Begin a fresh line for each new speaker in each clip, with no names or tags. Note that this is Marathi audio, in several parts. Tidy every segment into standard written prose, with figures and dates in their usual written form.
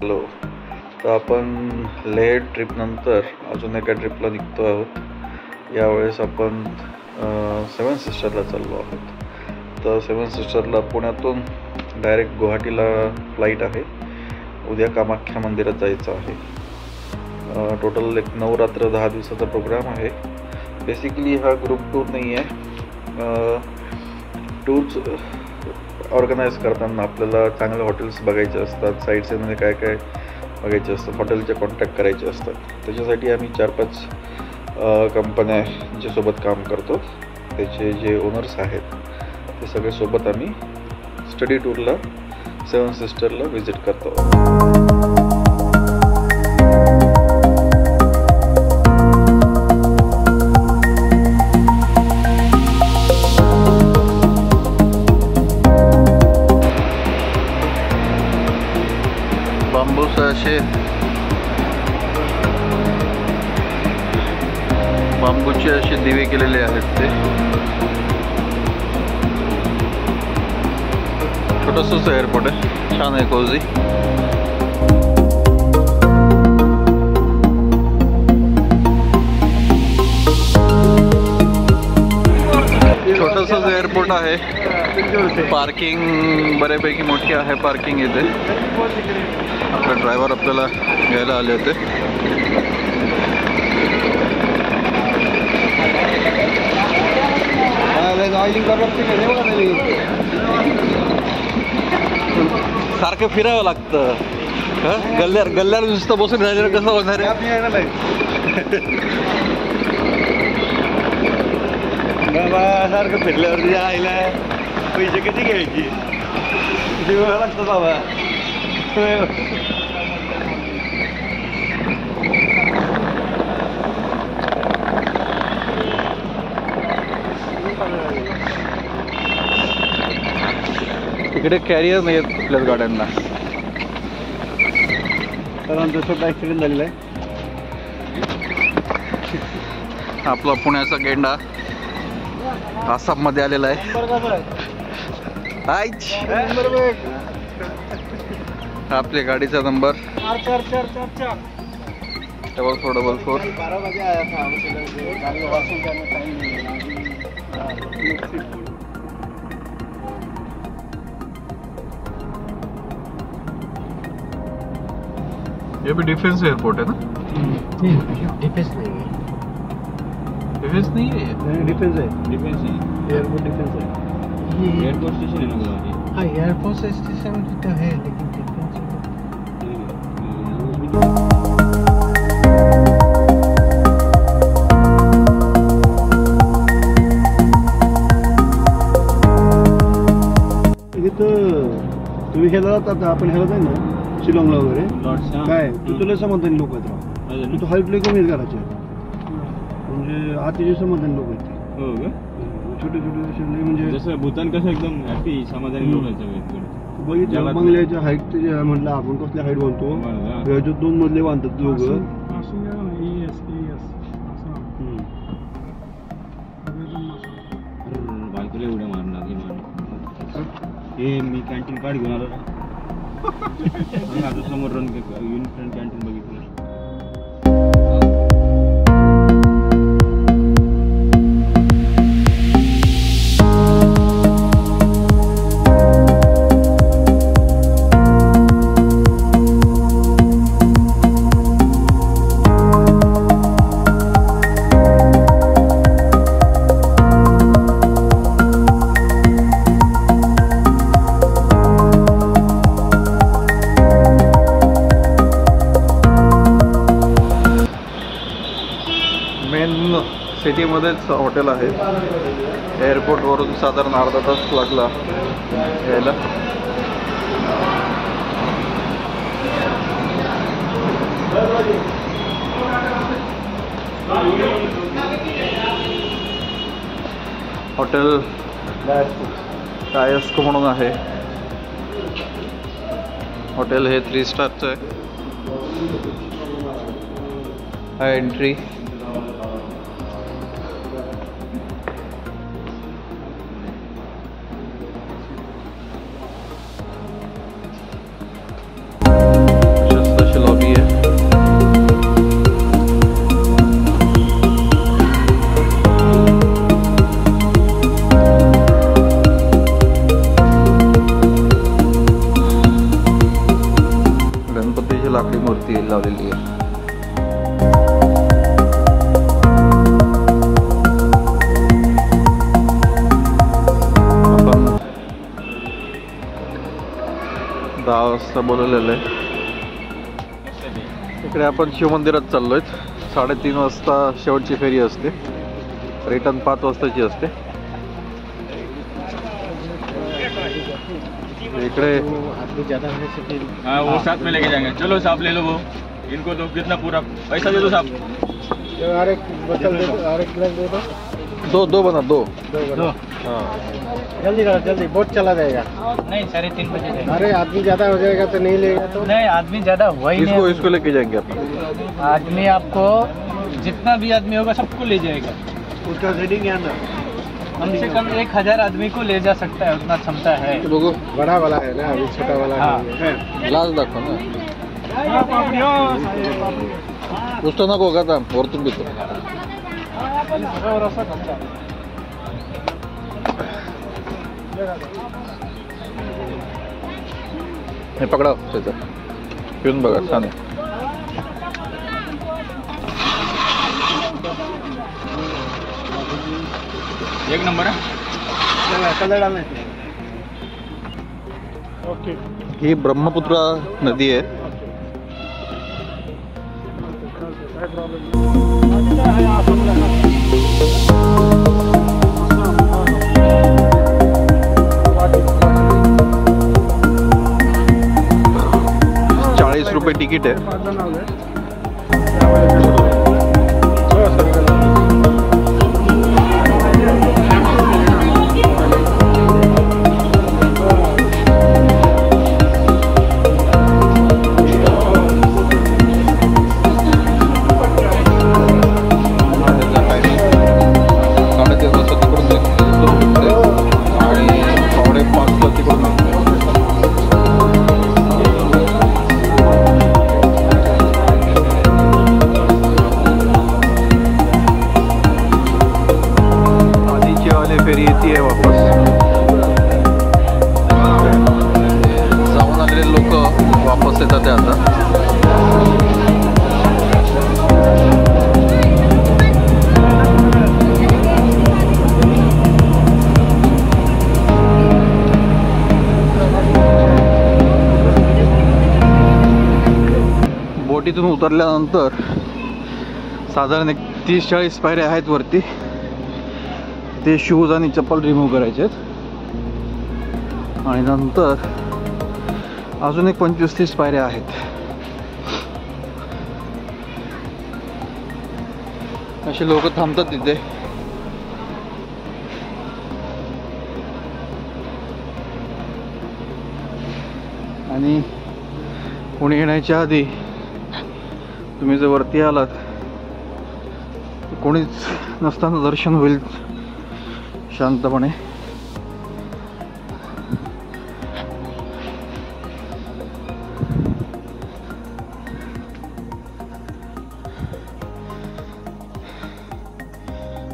हॅलो. तर आपण लेह ट्रिपनंतर अजून एका ट्रिपला निघतो आहोत. यावेळेस आपण 7 सिस्टरला चाललो आहोत. तर 7 सिस्टरला पुण्यातून डायरेक्ट गुवाहाटीला फ्लाईट आहे. उद्या कामाख्या मंदिरात जायचं आहे. टोटल एक 9 रात्र 10 दिवसाचा प्रोग्राम आहे. बेसिकली हा ग्रुप टूर नाही आहे. टूर्स ऑर्गनाईज करताना आपल्याला चांगले हॉटेल्स बघायचे असतात, साईट सीनमध्ये काय काय बघायचे असतात, हॉटेलचे कॉन्टॅक्ट करायचे असतात. त्याच्यासाठी आम्ही 4-5 कंपन्यांच्यासोबत काम करतो. त्याचे जे ओनर्स आहेत ते सगळे सोबत आम्ही स्टडी टूरला 7 सिस्टरला व्हिजिट करतो. बांबूचे असे दिवे केलेले आहेत. ते छोटंसंच एअरपोर्ट आहे, छान आहे, कोझी. छोटंसंच एअरपोर्ट आहे. पार्किंग बऱ्यापैकी मोठी आहे. पार्किंग इथे आपला ड्रायव्हर आपल्याला घ्यायला आले होते. सारखं फिरावं लागतं. गल्ल्यावर नुसतं बसून राहिल्यावर कसं होणार आहे?
बाबा सारखं फिरल्यावर आईला पैसे किती घ्यायची लागतं बाबा.
तिकडे कॅरियर नाही आहेत कुठल्याच गाड्यांना.
तर आमचा छोटा ॲक्सिडेंट झालेला आहे.
आपला पुण्याचा गेंडा आसाममध्ये आलेला आहे. आपल्या गाडीचा नंबर 4444. ये भी डिफेंस एयरपोर्ट है ना?
डिफेंस नहीं है.
डिफेंस नहीं है.
डिफेंस है. डिफेंस है. एयरपोर्ट डिफेंस है. ये एयरपोर्ट स्टेशन है ना गुवाहाटी. हाँ एयरपोर्ट स्टेशन तो है लेकिन डिफेंस तुम्ही ह्याला जातात. आपण ह्याला जाईल ना शिलाँगला वगैरे काय तुला समाधानी लोक आहेत. तू हाईट लई कमी आहेत घराच्या, म्हणजे अतिशय समाधानी लोक आहेत. हो का? छोटे छोटे असे म्हणजे जसं भूतान कसं एकदम हॅपी समाधानी लोक आहेत. बघितलं बंगल्याच्या हाईट म्हटलं आपण कसल्या हाईट बांधतो. ह्याच्यात 2 मजले बांधतात लोक. बायकोला एवढ्या मारणार हे मी कॅन्टीन कार्ड घेऊन आलो ना. आता समोर युनिफ्रंट कॅन्टीन बघितलं.
सिटीमध्येच हॉटेल आहे. एअरपोर्टवरून साधारण अर्धा तास लागला यायला. हॉटेल टायस्को म्हणून आहे. हॉटेल हे 3 स्टारचं आहे. हा एंट्री. अशी लाकडी मूर्ती लावलेली आहे. आपण 10 वाजता बोलवलेलं आहे. इकडे आपण शिवमंदिरात चाललोय. 3:30 वाजता शेवटची फेरी असते. रिटर्न 5 वाजताची असते. इकडे
हाँ वो साथ में लेके जाएंगे. चलो साहब ले लो वो. इनको दो कितना पूरा पैसा दे दो साहब.
दो बना दो.
हाँ जल्दी करो जल्दी. बोट चला जाएगा.
नहीं 3:30 बजे जाएंगे.
अरे आदमी ज्यादा हो जाएगा तो नहीं लेगा तो.
नहीं आदमी ज्यादा हुआ ही नहीं.
इसको लेके जाएंगे अपन.
आदमी आपको जितना भी आदमी होगा सबको ले जाएगा.
उसका रीडिंग है ना.
कम से कम 1000 आदमी को ले जा सकता है, उतना क्षमता है.
बघू
बड़ा वाला है ना, अभी छोटा वाला है.
लास्ट दाखव ना. नुसतं नको का आता वरतून घेतो. हे पकडा त्याचं. पिऊन बघा छान आहे.
एक नंबर है.
कलर डालना. ओके.
ही ब्रह्मपुत्रा नदी आहे. ₹40 तिकीट आहे. फेरी येते वापस. जाऊन आलेले लोक वापस येतात ते आता. बोटीतून उतरल्यानंतर साधारण 30-40 पायऱ्या आहेत वरती. ते शूज आणि चप्पल रिमूव्ह करायचे आहेत. आणि नंतर अजून एक 25-30 पायऱ्या आहेत. असे लोक थांबतात तिथे. आणि कोणी येण्याच्या आधी तुम्ही जर वरती आलात कोणीच नसताना दर्शन होईल शांतपणे.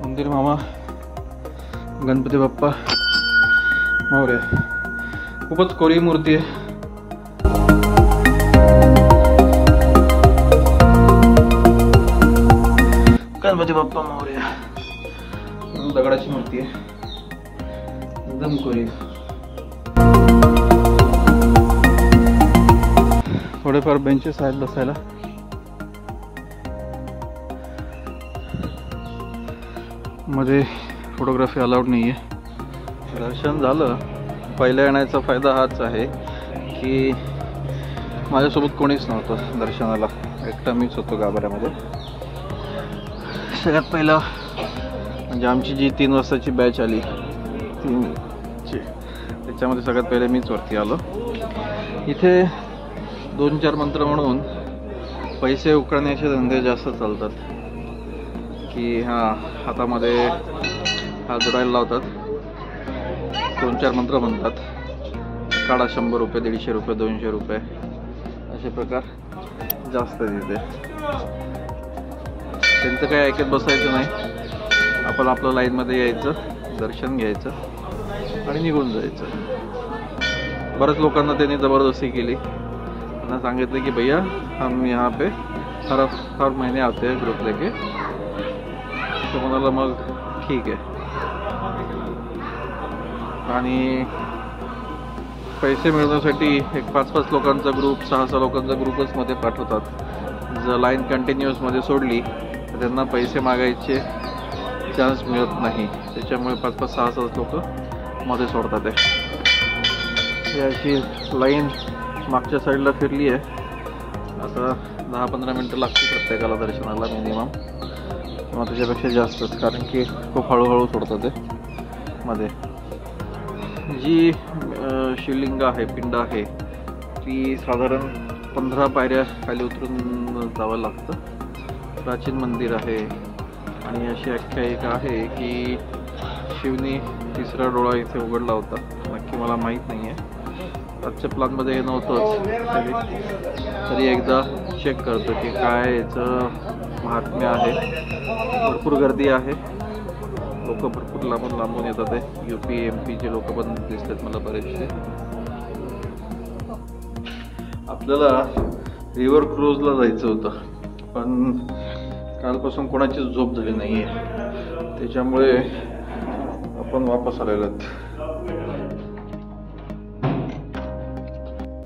मंदिर मामा गणपती बाप्पा मोरया. खूपच कोरी मूर्ती आहे. गणपती बाप्पा मोरया. दगडाची मूर्ती आहे. एकदम कोरी. थोडेफार बेंचेस आहेत बसायला. मध्ये फोटोग्राफी अलाउड नाही आहे. दर्शन झालं. पहिल्या येण्याचा फायदा हाच आहे की माझ्यासोबत कोणीच नव्हतं दर्शनाला. एकटा मीच होतो गाभाऱ्यामध्ये. सगळ्यात पहिला म्हणजे आमची जी 3 वाजताची बॅच आली 3ची, त्याच्यामध्ये सगळ्यात पहिले मीच वरती आलो. इथे 2-4 मंत्र म्हणून पैसे उकळण्याचे धंदे जास्त चालतात. की हातामध्ये हात जोडायला लावतात. 2-4 मंत्र म्हणतात. काढा 100 रुपये, 150 रुपये, 200 रुपये असे प्रकार जास्त तिथे. त्यांचं काही ऐकत बसायचं नाही. आपण आपलं लाईनमध्ये यायचं, दर्शन घ्यायचं आणि निघून जायचं. बऱ्याच लोकांना त्यांनी जबरदस्ती केली. मैंने सांगितलं की भैया हम यहाँ पे हर महीने आते हैं ग्रुप लेके. तो म्हणाला मग ठीक आहे. आणि पैसे मिळवण्यासाठी एक 5-5 लोकांचा ग्रुप 6-6 लोकांचा ग्रुपच मध्ये पाठवतात. जर लाईन कंटिन्युअसमध्ये सोडली तर त्यांना पैसे मागायचे चान्स मिळत नाही. त्याच्यामुळे 5-5 6-6 लोक मध्ये सोडतात आहे. याची लाईन मागच्या साईडला फिरली आहे. आता 10-15 मिनटं लागतील प्रत्येकाला दर्शनाला मिनिमम, किंवा त्याच्यापेक्षा जास्तच, कारण की खूप हळूहळू सोडतात ते मध्ये. जी शिवलिंग आहे, पिंड आहे, ती साधारण 15 पायऱ्या खाली उतरून जावं लागतं. प्राचीन मंदिर आहे आणि अशी आख्यायिका आहे की शिवने 3रा डोळा इथे उघडला होता. नक्की मला माहीत नाही आहे, आजच्या प्लॅनमध्ये हे नव्हतंच. तरी एकदा चेक करतो की काय याचं महात्म्य आहे. भरपूर गर्दी आहे, लोक भरपूर लांबून येतात आहे. UP MP लोक पण दिसतात मला बरेचसे. आपल्याला रिव्हर क्रूजला जायचं होतं, पण कालपासून कोणाचीच झोप झाली नाही आहे, त्याच्यामुळे आपण वापस आलेलो आहोत.